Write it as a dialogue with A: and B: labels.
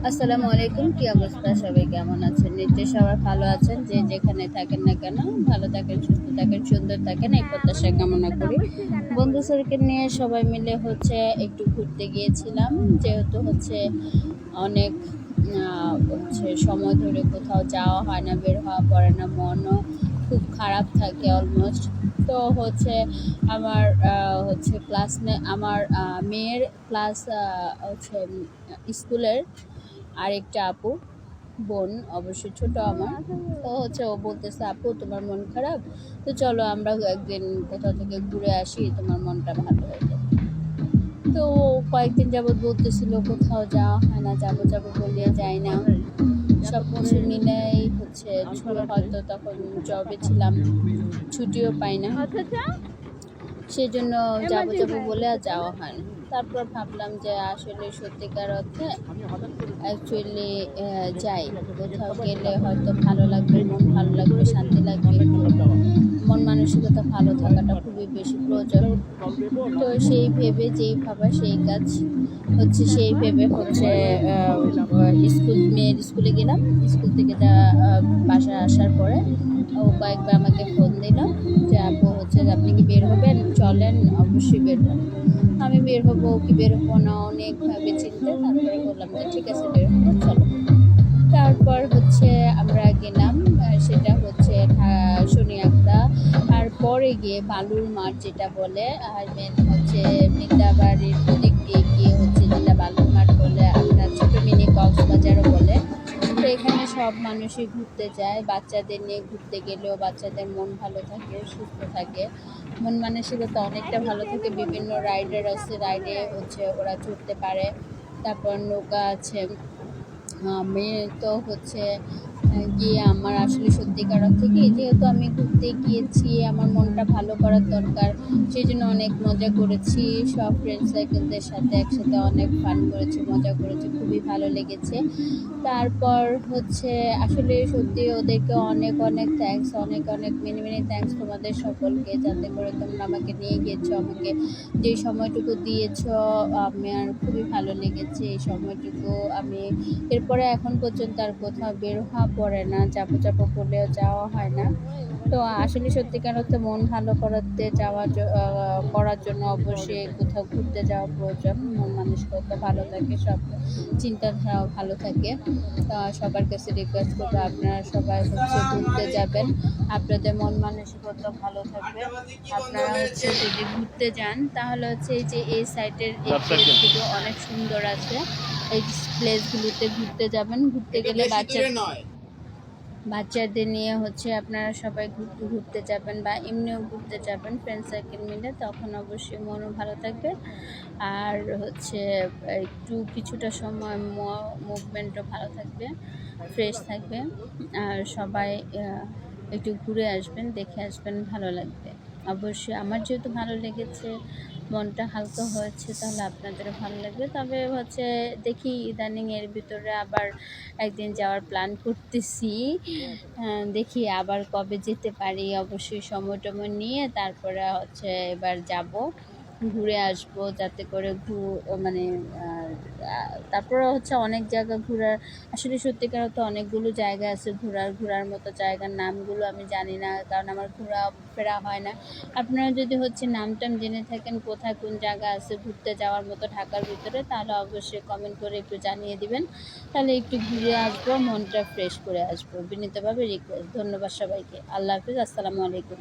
A: আসসালামু আলাইকুম। কি অবস্থা? সবাই কেমন আছেন? নিশ্চয়ই সবাই ভালো আছেন। যে যেখানে থাকেন না কেন ভালো থাকেন, সুস্থ থাকেন, সুন্দর থাকেন এই প্রত্যাশা কামনা করি। বন্ধু সার্কেল নিয়ে সবাই মিলে একটু ঘুরতে গিয়েছিলাম। যেহেতু অনেক সময় ধরে কোথাও যাওয়া হয় না, বের হওয়া পড়ে না, মনও খুব খারাপ থাকে অলমোস্ট। তো আমার আমার মেয়ের ক্লাস স্কুলের আরেকটা আপু, বোন অবশ্যই ছোট আমার। তো ও বলতেছে, আপু তোমার মন খারাপ, তো চলো আমরা একদিন কোথাও থেকে ঘুরে আসি, তোমার মনটা ভালো হয়ে যাবে। তো কয়েকদিন যাবৎ বলতেছিল কোথাও যাওয়া হয় না, যাবো যাবো বলিয়ে যায় না। সব কিছু মিলেই হয়তো তখন জবে ছিলাম, ছুটিও পাই না, সেজন্য যাবো যাবো বলে আর যাওয়া হয় না। তারপর ভাবলাম যে আসলে সত্যিকার অর্থে অ্যাকচুয়ালি যাই, কোথাও গেলে হয়তো ভালো লাগবে, মন ভালো লাগবে, শান্তি লাগবে, মন মানসিকতা ভালো থাকাটা খুবই বেশি প্রয়োজন। তো সেই ভেবে যেই ভাবা সেই কাজ, সেই ভেবে মেয়ের স্কুলে গেলাম। স্কুল থেকে বাসায় আসার পরে ও কয়েকবার আমাকে ফোন দিল যে আপু আপনি কি বের হবেন, চলেন। অবশ্যই বের হবেন। আমি বের হবো কি বের হবো না অনেক ভাবে চিন্তে তারপরে বললাম যে ঠিক আছে বের হবো, চলো। তারপর আমরা গেলাম, সেটা শনি আখড়া, আর পরে গিয়ে বালুর মাঠ যেটা বলে, আর মেন মিতাবাড়ির ওদিক দিয়ে গিয়ে যেটা বালুর মাঠ বলে, আপনার ছোট মিনি কক্সবাজারও বলে। তো এখানে সব মানুষই ঘুরতে যায়, বাচ্চাদের নিয়ে ঘুরতে গেলেও বাচ্চাদের মন ভালো থাকে, সুস্থ থাকে, মন মানসিকতা অনেকটা ভালো থাকে। বিভিন্ন রাইডার আছে, রাইডে ওরা চড়তে পারে। তারপর নৌকা আছে। আমি তো গিয়ে আমার আসলে সত্যিকার অর্থে কি, যেহেতু আমি ঘুরতে গিয়েছি, আমার মনটা ভালো করার দরকার, সেই জন্য অনেক মজা করেছি। সব ফ্রেন্ড সার্কেলদের সাথে একসাথে অনেক ফান করেছি, মজা করেছি, খুবই ভালো লেগেছে। তারপর আসলে সত্যি ওদেরকে অনেক অনেক থ্যাঙ্কস, অনেক অনেক মিনি মিনি থ্যাঙ্কস তোমাদের সকলকে, যাতে করে তোমরা আমাকে নিয়ে গিয়েছো, আমাকে যে সময়টুকু দিয়েছো আমার খুবই ভালো লেগেছে। এই সময়টুকু আমি এরপরে এখন পর্যন্ত আর কোথাও বের হওয়া পড়ে না, যাবো যাবো বলেও যাওয়া হয় না। তো আসলে সত্যিকার অর্থে মন ভালো করার জন্য অবশ্যই কোথাও ঘুরতে যাওয়া প্রয়োজন। মন মানসিকতা ভালো থাকে, সব চিন্তাধারাও ভালো থাকে। সবার কাছে রিকোয়েস্ট করবো, আপনারা সবাই ঘুরতে যাবেন, আপনাদের মন মানসিকতা ভালো থাকবে। আপনারা যদি ঘুরতে যান তাহলে এই সাইটের এই প্লেসগুলো অনেক সুন্দর আছে। এই প্লেসগুলোতে ঘুরতে যাবেন, ঘুরতে গেলে বাচ্চাদের নিয়ে আপনারা সবাই ঘুরতে যাবেন, বা এমনিও ঘুরতে যাবেন ফ্রেন্ড সার্কেল মিলে, তখন অবশ্যই মনও ভালো থাকবে। আর একটু কিছুটা সময় মুভমেন্টও ভালো থাকবে, ফ্রেশ থাকবে। আর সবাই একটু ঘুরে আসবেন, দেখে আসবেন, ভালো লাগবে। অবশ্যই আমার যেহেতু ভালো লেগেছে, মনটা হালকা হয়েছে, তাহলে আপনাদেরও ভালো লাগবে। তবে দেখি ইদানিং এর ভিতরে আবার একদিন যাওয়ার প্ল্যান করতেছি। দেখি আবার কবে যেতে পারি, অবশ্যই সময় টময় নিয়ে তারপরে এবার যাব, ঘুরে আসবো, যাতে করে মানে তারপরে অনেক জায়গা ঘোরার, আসলে সত্যিকার অর্থে অনেকগুলো জায়গা আছে ঘোরার মতো জায়গার নামগুলো আমি জানি না, কারণ আমার ঘোরা ফেরা হয় না। আপনারা যদি নামটাম জেনে থাকেন কোথায় কোন জায়গা আছে ঘুরতে যাওয়ার মতো ঢাকার ভিতরে, তাহলে অবশ্যই কমেন্ট করে একটু জানিয়ে দিবেন, তাহলে একটু ঘুরে আসবো, মনটা ফ্রেশ করে আসবো। বিনীতভাবে রিকোয়েস্ট। ধন্যবাদ সবাইকে। আল্লাহ হাফিজ। আসসালামু আলাইকুম।